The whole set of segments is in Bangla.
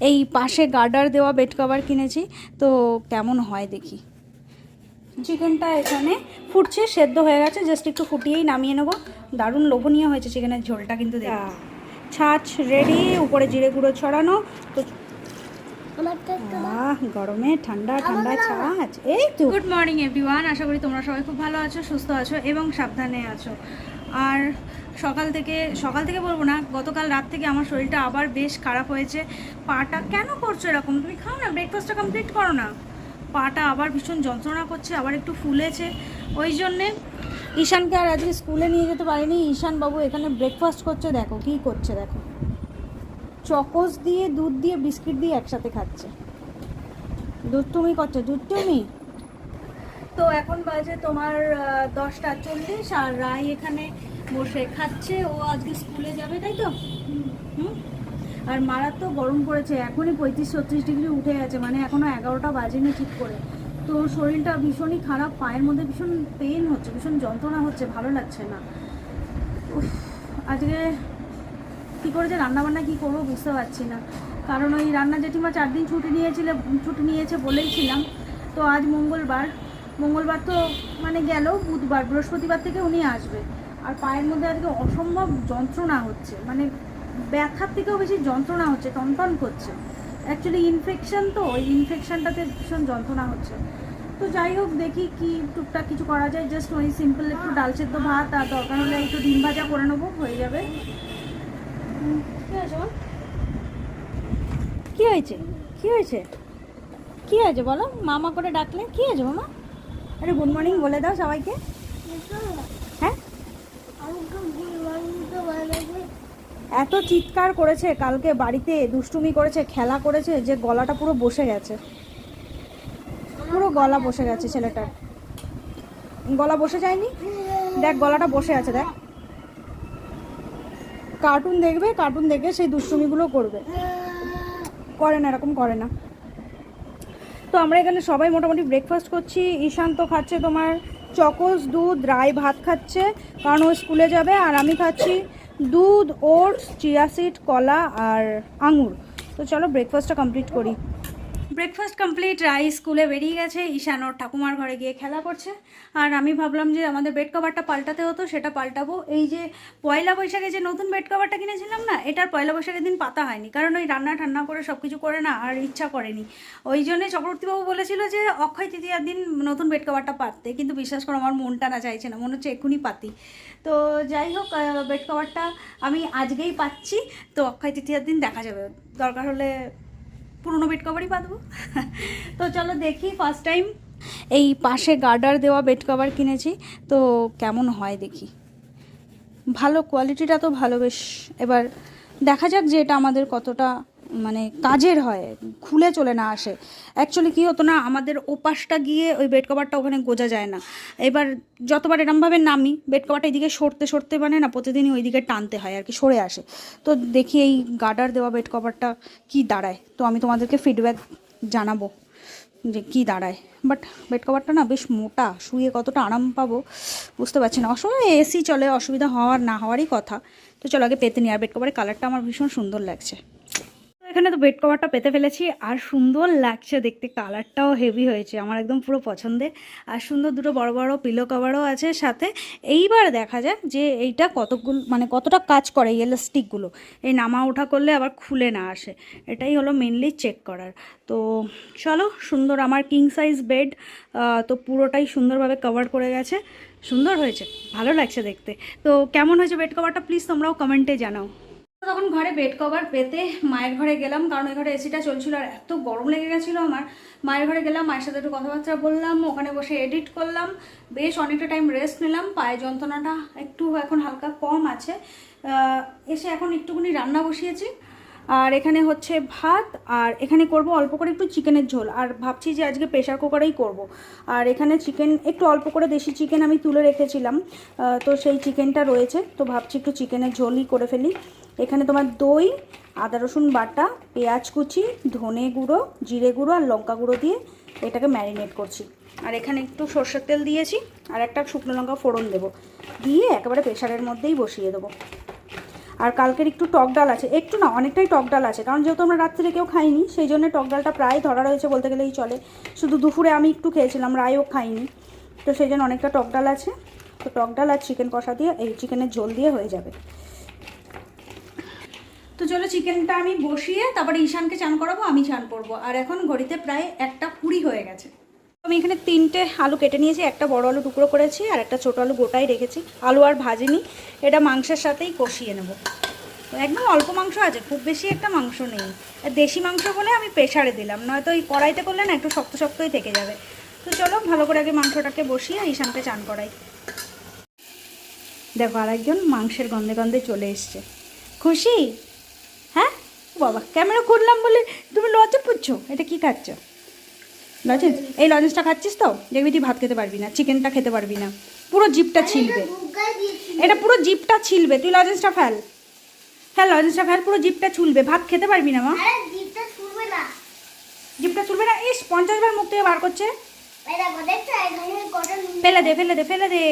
এই পাশে গার্ডার দেওয়া বেড কভার কিনেছি, তো কেমন হয় দেখি। চিকেনটা এখানে ফুটছে, সেদ্ধ হয়ে গেছে, জাস্ট একটু ফুটিয়েই নামিয়ে নেবো। দারুণ লোভনীয় হয়েছে চিকেনের ঝোলটা কিন্তু। ছাঁচ রেডি, উপরে জিরে গুঁড়ো ছড়ানো। তো গরমে ঠান্ডা ঠান্ডা ছাঁচ। এই তো গুড মর্নিং এভরিওয়ান, আশা করি তোমরা সবাই খুব ভালো আছো, সুস্থ আছো এবং সাবধানে আছো। আর সকাল থেকে বলবো না, গতকাল রাত থেকে আমার শরীরটা আবার বেশ খারাপ হয়েছে। পাটা কেন করছো এরকম? তুমি খাও না, ব্রেকফাস্টটা কমপ্লিট করো না। পাটা আবার ভীষণ যন্ত্রণা করছে, আবার একটু ফুলেছে। ওই জন্যে ঈশানকে আর আজকে স্কুলে নিয়ে যেতে পারিনি। ঈশান বাবু এখানে ব্রেকফাস্ট করছে, দেখো কী করছে, দেখো চকোস দিয়ে দুধ দিয়ে বিস্কিট দিয়ে একসাথে খাচ্ছে। দুধ তুমি করছো, দুধ তুমি। তো এখন বাজে তোমার 10:40, আর রায় এখানে বসে খাচ্ছে। ও আজকে স্কুলে যাবে, তাই তো? আর মারাত্মক গরম পড়েছে, এখনই 35-36 ডিগ্রি উঠে গেছে, মানে এখনও 11টা বাজেনি ঠিক করে। তো শরীরটা ভীষণই খারাপ, পায়ের মধ্যে ভীষণ পেন হচ্ছে, ভীষণ যন্ত্রণা হচ্ছে, ভালো লাগছে না। আজকে কী করে যে রান্নাবান্না কী করবো বুঝতে পারছি না, কারণ ওই রান্না জেঠিমা 4 দিন ছুটি নিয়েছে বলেইছিলাম। তো আজ মঙ্গলবার তো মানে গেল, বুধবার বৃহস্পতিবার থেকে উনি আসবে। আর পায়ের মধ্যে আজকে অসম্ভব যন্ত্রণা হচ্ছে, মানে ব্যথার থেকেও বেশি যন্ত্রণা হচ্ছে, টনটন করছে। অ্যাকচুয়ালি ইনফেকশন, তো ওই ইনফেকশনটাতে ভীষণ যন্ত্রণা হচ্ছে। তো যাই হোক, দেখি কি টুকটাক কিছু করা যায়। জাস্ট ওই সিম্পল একটু ডাল সেদ্ধ ভাত, আর দরকার হলে একটু ডিম ভাজা করে নেবো, হয়ে যাবে। কি হয়েছে কি হয়েছে কি হয়েছে বলো, মামা করে ডাকলে কি হয়েছে মামা? আরে গুড মর্নিং বলে দাও সবাইকে। হ্যাঁ, এত চিৎকার করেছে কালকে, বাড়িতে দুষ্টুমি করেছে, খেলা করেছে, যে গলাটা পুরো বসে গেছে, পুরো গলা বসে গেছে ছেলেটার। গলা বসে যায়নি, দেখ গলাটা বসে আছে, দেখ। কার্টুন দেখবে, কার্টুন দেখে সেই দুষ্টুমিগুলো করবে, করে না, এরকম করে না। তো আমরা এখানে সবাই মোটামুটি ব্রেকফাস্ট করছি। ঈশান তো খাচ্ছে তোমার চকোস দুধ, রায় ভাত খাচ্ছে কারণ ও স্কুলে যাবে, আর আমি খাচ্ছি দুধ, ওটস, চিয়া সিড, কলা আর আঙুর। তো চলো ব্রেকফাস্টটা কমপ্লিট করি। ব্রেকফাস্ট কমপ্লিট, রাই স্কুলে বেরিয়ে গেছে, ঈশান ওর ঠাকুমার ঘরে গিয়ে খেলা করছে। আর আমি ভাবলাম যে আমাদের বেড কভারটা পাল্টাতে হতো, সেটা পাল্টাবো। এই যে পয়লা বৈশাখে যে নতুন বেড কভারটা কিনেছিলাম না, এটার পয়লা বৈশাখের দিন পাতা হয়নি, কারণ ওই রান্না ঠান্না করে সব কিছু করে না, আর ইচ্ছা করেনি। ওই জন্যে চক্রবর্তীবাবু বলেছিল যে অক্ষয় তৃতীয়ার দিন নতুন বেড কভারটা পাততে, কিন্তু বিশ্বাস করো আমার মনটা না চাইছে না, মনে হচ্ছে এক্ষুনি পাতি। তো যাই হোক, বেড কভারটা আমি আজকেই পাচ্ছি, তো অক্ষয় তৃতীয়ার দিন দেখা যাবে, দরকার হলে পুরোনো বেড কভারই পাতবো। তো চলো দেখি, ফার্স্ট টাইম এই পাশে গার্ডার দেওয়া বেড কভার কিনেছি, তো কেমন হয় দেখি। ভালো কোয়ালিটিটা তো ভালো বেশ, এবার দেখা যাক যে এটা আমাদের কতটা মানে কাজের হয়, খুলে চলে না আসে। অ্যাকচুয়ালি কী হতো না, আমাদের ওপাশটা গিয়ে ওই বেড কভারটা ওখানে গোজা যায় না। এবার যতবার এরমভাবে নামি, বেড কভারটা এইদিকে সরতে মানে না, প্রতিদিনই ওই দিকে টানতে হয় আর কি, সরে আসে। তো দেখি এই গার্ডার দেওয়া বেড কভারটা কী দাঁড়ায়, তো আমি তোমাদেরকে ফিডব্যাক জানাবো যে কী দাঁড়ায়। বাট বেড কভারটা না বেশ মোটা, শুয়ে কতটা আরাম পাবো বুঝতে পারছি না। অসময় এসি চলে, অসুবিধা হওয়ার না হওয়ারই কথা। তো চলো আগে পেতে নিই। আর বেড কভারের কালারটা আমার ভীষণ সুন্দর লাগছে। এখানে তো বেড কভারটা পেতে ফেলেছি, আর সুন্দর লাগছে দেখতে, কালারটাও হেভি হয়েছে আমার, একদম পুরো পছন্দের। আর সুন্দর দুটো বড় বড় পিলো কভারও আছে সাথে। এইবার দেখা যাক যে এইটা কতগুলো মানে কতটা কাজ করে এই এলাস্টিকগুলো, এই নামা ওঠা করলে আবার খুলে না আসে, এটাই হলো মেনলি চেক করার। তো চলো, সুন্দর আমার কিং সাইজ বেড, তো পুরোটাই সুন্দরভাবে কভার করে গেছে, সুন্দর হয়েছে, ভালো লাগছে দেখতে। তো কেমন হয়েছে বেড কভারটা প্লিজ তোমরাও কমেন্টে জানাও। তখন ঘরে বেড কভার পেতে মায়ের ঘরে গেলাম, কারণ ওই ঘরে এসিটা চলছিল আর এত গরম লেগে গেছিলো আমার। মায়ের ঘরে গেলাম, মায়ের সাথে একটু কথাবার্তা বললাম, ওখানে বসে এডিট করলাম, বেশ অনেকটা টাইম রেস্ট নিলাম। পায়ে যন্ত্রণাটা একটু এখন হালকা কম আছে। এসে এখন একটুখানি রান্না বসিয়েছি, আর এখানে হচ্ছে ভাত, আর এখানে করব অল্প করে একটু চিকেনের ঝোল, আর ভাবছি যে আজকে প্রেশার কুকারেই করব। আর এখানে চিকেন একটু অল্প করে দেশি চিকেন আমি তুলে রেখেছিলাম, তো সেই চিকেনটা রয়েছে, তো ভাবছি একটু চিকেনের ঝোলই করে ফেলি। এখানে তোমার দই, আদা রসুন বাটা, পেঁয়াজ কুচি, ধনে গুঁড়ো, জিরে গুঁড়ো আর লঙ্কা গুঁড়ো দিয়ে এটাকে ম্যারিনেট করছি। আর এখানে একটু সর্ষের তেল দিয়েছি, আর একটা শুকনো লঙ্কা ফোড়ন দেবো, দিয়ে একেবারে প্রেশারের মধ্যেই বসিয়ে দেবো। আর কালকের একটু টক ডাল আছে, একটু না অনেকটাই টক ডাল আছে, কারণ যেহেতু আমরা রাত্রে কেউ খাইনি সেই জন্য টক ডালটা প্রায় ধরা রয়েছে বলতে গেলেই চলে। শুধু দুপুরে আমি একটু খেয়েছিলাম, রায়ও খাইনি, তো সেই জন্য অনেকটা টক ডাল আছে। তো টক ডাল আর চিকেন কষা দিয়ে, এই চিকেনের ঝোল দিয়ে হয়ে যাবে। তো চলো চিকেনটা আমি বসিয়ে তারপরে ঈশানকে চান করাবো, আমি চান করবো। আর এখন ঘড়িতে প্রায় 1:20 হয়ে গেছে। আমি এখানে 3টে আলু কেটে নিয়েছি, একটা বড় আলু টুকরো করেছি আর একটা ছোটো আলু গোটাই রেখেছি। আলু আর ভাজিনি, এটা মাংসের সাথেই কষিয়ে নেব। তো একদম অল্প মাংস আছে, খুব বেশি একটা মাংস নেই। আর দেশি মাংস বলে আমি প্রেশারে দিলাম, নয়তো এই কড়াইতে করলে না একটু শক্ত শক্তই থেকে যাবে। তো চলো ভালো করে আগে মাংসটাকে বসিয়ে ঈশানকে চান করাই। দেখো আরেকজন মাংসের গন্ধে গন্ধে চলে এসছে, খুশি? হ্যাঁ বাবা, ক্যামেরা করলাম বলে তুমি লজ্জা পুচ্ছ? এটা কি খাচ্ছ? লজেন্স? এই লজেন্সটা খাচ্ছিস তো দেখবি তুই ভাত খেতে পারবি না, চিকেনটা খেতে পারবি না, পুরো জিপটা ছিলবে, এটা পুরো জিপটা ছিলবে। তুই লজেন্সটা ফেল, হ্যাঁ লজেন্সটা ফেল, পুরো জিপটা ছুলবে, ভাত খেতে পারবি না মা। জিপটা ছুলবে না? ইস 50 বার মুখ থেকে বার করছে। ফেলে দে ফেলে দে ফেলে দে।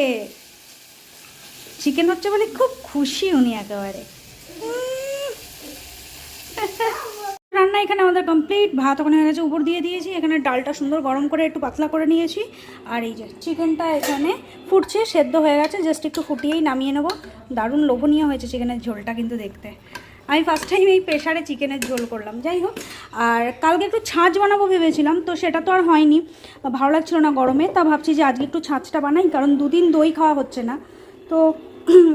চিকেন হচ্ছে বলে খুব খুশি উনি একেবারে। রান্না এখানে আমাদের কমপ্লিট, ভাত ওখানে হয়ে গেছে, উপর দিয়ে দিয়েছি। এখানে ডালটা সুন্দর গরম করে একটু পাতলা করে নিয়েছি। আর এই যে চিকেনটা এখানে ফুটছে, সেদ্ধ হয়ে গেছে, জাস্ট একটু ফুটিয়েই নামিয়ে নেবো। দারুণ লোভনীয় হয়েছে চিকেনের ঝোলটা কিন্তু দেখতে। আমি ফার্স্ট টাইম এই প্রেশারে চিকেনের ঝোল করলাম, যাই হোক। আর কালকে একটু ছাঁচ বানাবো ভেবেছিলাম, তো সেটা তো আর হয়নি, ভালো লাগছিল না গরমে। তা ভাবছি যে আজকে একটু ছাঁচটা বানাই, কারণ 2 দিন দই খাওয়া হচ্ছে না, তো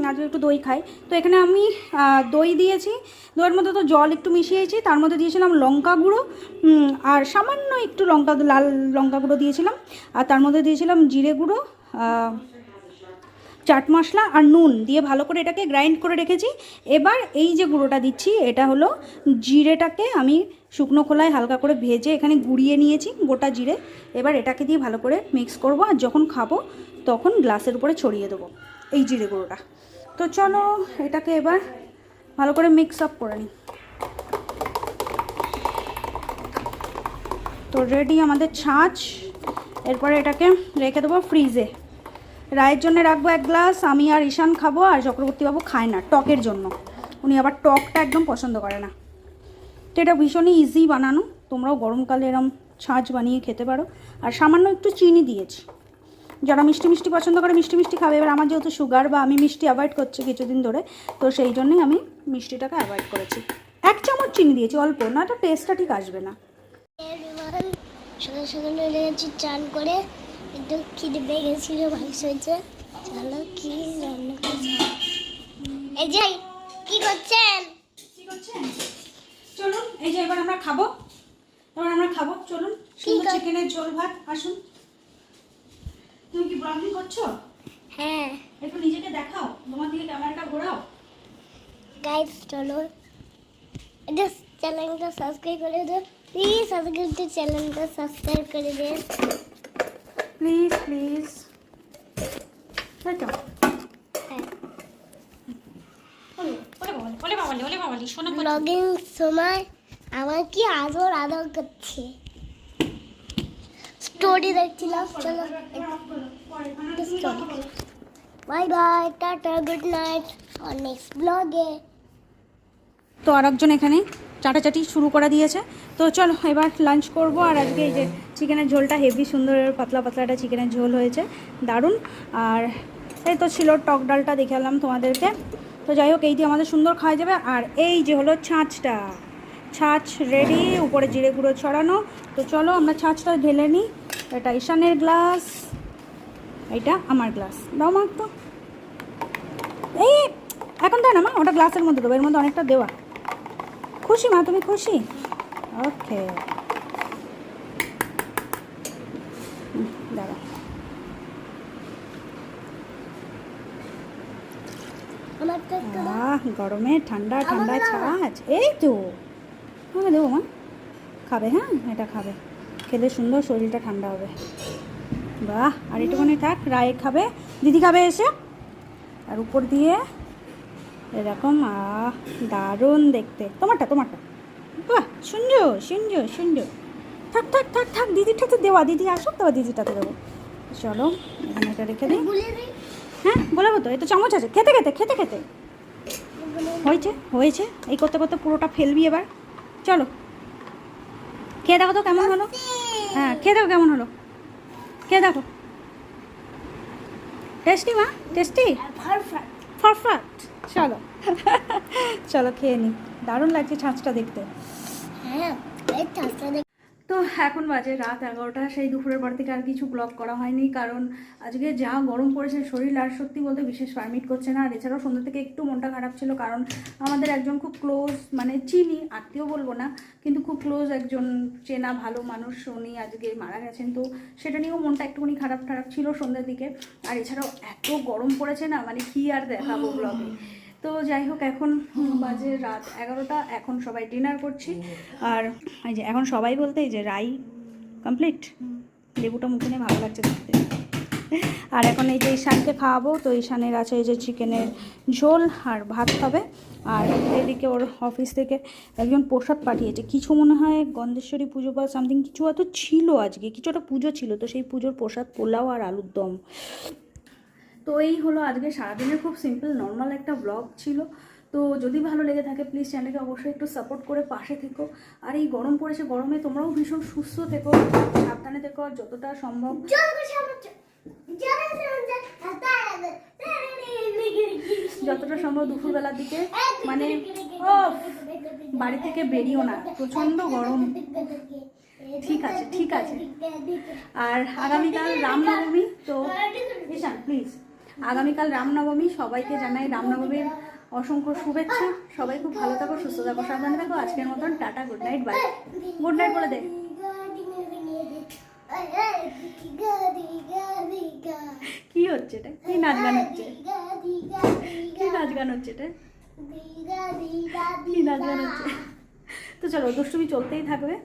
আজকে একটু দই খাই। তো এখানে আমি দই দিয়েছি, দইয়ের মধ্যে তো জল একটু মিশিয়েছি, তার মধ্যে দিয়েছিলাম লঙ্কা গুঁড়ো আর সামান্য একটু লাল লঙ্কা গুঁড়ো দিয়েছিলাম, আর তার মধ্যে দিয়েছিলাম জিরে গুঁড়ো, চাট মশলা আর নুন দিয়ে ভালো করে এটাকে গ্রাইন্ড করে রেখেছি। এবার এই যে গুঁড়োটা দিচ্ছি, এটা হলো জিরেটাকে আমি শুকনো খোলায় হালকা করে ভেজে এখানে গুঁড়িয়ে নিয়েছি, গোটা জিরে। এবার এটাকে দিয়ে ভালো করে মিক্স করব, আর যখন খাবো তখন গ্লাসের উপরে ছড়িয়ে দেবো এই জিরে গুঁড়োটা। তো চলো এটাকে এবার ভালো করে মিক্স আপ করে নিই। তো রেডি আমাদের ছাঁচ। এরপরে এটাকে রেখে দেবো ফ্রিজে। রায়ের জন্য রাখবো 1 গ্লাস, আমি আর ঈশান খাবো, আর চক্রবর্তীবাবু খায় না টকের জন্য, উনি আবার টকটা একদম পছন্দ করে না। তো এটা ভীষণই ইজি বানানো, তোমরাও গরমকালে এরম ছাঁচ বানিয়ে খেতে পারো। আর সামান্য একটু চিনি দিয়েছি, যারা মিষ্টি মিষ্টি পছন্দ করে মিষ্টি মিষ্টি খাবে। এবার আমার যেহেতু সুগার বা আমি মিষ্টি অ্যাভয়েড করছি কিছুদিন ধরে, তো সেই জন্যই আমি মিষ্টিটাকে অ্যাভয়েড করেছি। 1 চামচ চিনি দিয়েছি, অল্প, না তো টেস্টটা ঠিক আসবে না। সকাল সকাল হয়ে গেছি চান করে, একটু খিদে পেয়ে গেছিল, ভাই হয়েছে। চলো কি রান্না করছি। এই যে কি করছেন? চলুন এই যে এবার আমরা খাবো, চলুন। চিকেনের ঝোল ভাত, আসুন। তুমি কি ব্লগিং করছো? হ্যাঁ। একটু নিজেকে দেখাও, তোমার দিকে ক্যামেরাটা ঘোরাও। গাইস চলো এটা চ্যানেলটা সাবস্ক্রাইব করে দাও প্লিজ, সাবস্ক্রাইব চ্যানেলটা সাবস্ক্রাইব করে দিন প্লিজ প্লিজ। তাই তো? ব্লগিং সময় আমার কি আদর আদর করছে, স্টোরি দেখছিলাম। চলো bye bye, tata, good night, আর নেক্সট ব্লগে। তো আরেকজন এখানে চাটাচাটি শুরু করে দিয়েছে। তো চলো এবার লাঞ্চ করব। আর আজকে এই যে চিকেনের ঝোলটা হেভি সুন্দর পাতলা পাতলা একটা চিকেনের ঝোল হয়েছে, দারুণ। আর এই তো ছিল টক ডালটা দেখালাম তোমাদেরকে। তো যাই হোক এই দিয়ে আমাদের সুন্দর খাওয়া যাবে। আর এই যে হলো ছাঁচটা, ছাঁচ রেডি, উপরে জিরে গুঁড়ো ছড়ানো। তো চলো আমরা ছাঁচটা ঢেলে নিই। এটা ঈশানের গ্লাস, এইটা আমার গ্লাস। দাও মা একটু, এই এখন দেয় না মা, ওটা গ্লাসের মধ্যে দেবো, এর মধ্যে অনেকটা দেওয়া। খুশি মা, তুমি খুশি? ওকে দাঁড়া। গরমে ঠান্ডা ঠান্ডা ছাঁচ, এই তো আমাকে দেবো মা, খাবে? হ্যাঁ এটা খাবে, খেলে সুন্দর শরীরটা ঠান্ডা হবে। বাহ, আর একটুখানি থাক, রায় খাবে, দিদি খাবে এসে। আর উপর দিয়ে এরকম, দারুণ দেখতে। তোমারটা বাহ, সুন্দর সুন্দর সুন্দর। থাক থাক থাক থাক, দিদিরটাতে দেওয়া, দিদি আসুক তো দিদিরটাতে দেবো। চলো এখানে এটা রেখে দিই। হ্যাঁ বলাবো তো, এই তো চামচ আছে, খেতে খেতে খেতে খেতে হয়েছে হয়েছে, এই করতে করতে পুরোটা ফেলবি এবার। চলো খেয়ে দেখো তো কেমন হলো। হ্যাঁ খেয়ে দেখো কেমন হলো, খেয়ে দেখো। টেস্টি মা, টেস্টি, পারফেক্ট। চলো চলো খেয়ে নিই, দারুণ লাগছে ছাঁচটা দেখতে। হ্যাঁ এই ছাঁচটা তো এখন বাজে রাত 11টা, সেই দুপুরের পর থেকে আর কিছু ব্লগ করা হয়নি, কারণ আজকে যা গরম পড়েছে শরীর আর সত্যি বলতে বিশেষ পারমিট করছে না। আর এছাড়াও সন্ধ্যা থেকে একটু মনটা খারাপ ছিল, কারণ আমাদের একজন খুব ক্লোজ, মানে চিনি আত্মীয় বলবো না, কিন্তু খুব ক্লোজ একজন চেনা ভালো মানুষ, উনি আজকে মারা গেছেন। তো সেটা নিয়েও মনটা একটুখানি খারাপ ছিল সন্ধ্যার দিকে। আর এছাড়াও এত গরম পড়েছে না, মানে কি আর দেখাবো ব্লগে। তো যাই হোক, এখন বাজে রাত 11টা, এখন সবাই ডিনার করছি। আর এই যে এখন সবাই বলতে এই যে রাই কমপ্লিট, লেবুটা মুখে নিয়ে ভালো লাগছে দেখতে। আর এখন এই যে ঈশানকে খাওয়াবো, তো ঈশানের আছে এই যে চিকেনের ঝোল আর ভাত খাবে। আর এদিকে ওর অফিস থেকে একজন প্রসাদ পাঠিয়েছে, কিছু মনে হয় গন্ধেশ্বরী পুজো বা সামথিং কিছু হয়তো ছিল, আজকে কিছু একটা পুজো ছিল, তো সেই পুজোর প্রসাদ, পোলাও আর আলুর দম। তো এই হলো আজকে সারাদিনের খুব সিম্পল নর্মাল একটা ব্লগ ছিল। তো যদি ভালো লেগে থাকে প্লিজ চ্যানেলকে অবশ্যই একটু সাপোর্ট করে পাশে থেকো। আর এই গরম পড়েছে, গরমে তোমরাও ভীষণ সুস্থ থেকো, সাবধানে থেকো, আর যতটা সম্ভব দুপুরবেলার দিকে মানে বাড়ি থেকে বেরিও না, প্রচণ্ড গরম। ঠিক আছে ঠিক আছে। আর আগামীকাল রামনবমী, তো ঈশান প্লিজ, আগামীকাল রামনবমী, সবাইকে জানাই রামনবমীর অসংখ্য শুভেচ্ছা। সবাই খুব ভালো থাকো, সুস্থ থাকো, সাবধানে থাকো। আজকের মতন tata, good night, bye. Good night বলে দে। কি হচ্ছে এটা, কি নাচ গান হচ্ছে, কি নাচ গান হচ্ছে এটা, কি নাচ গান হচ্ছে। তো চলো দুষ্টুমি চলতেই থাকবে।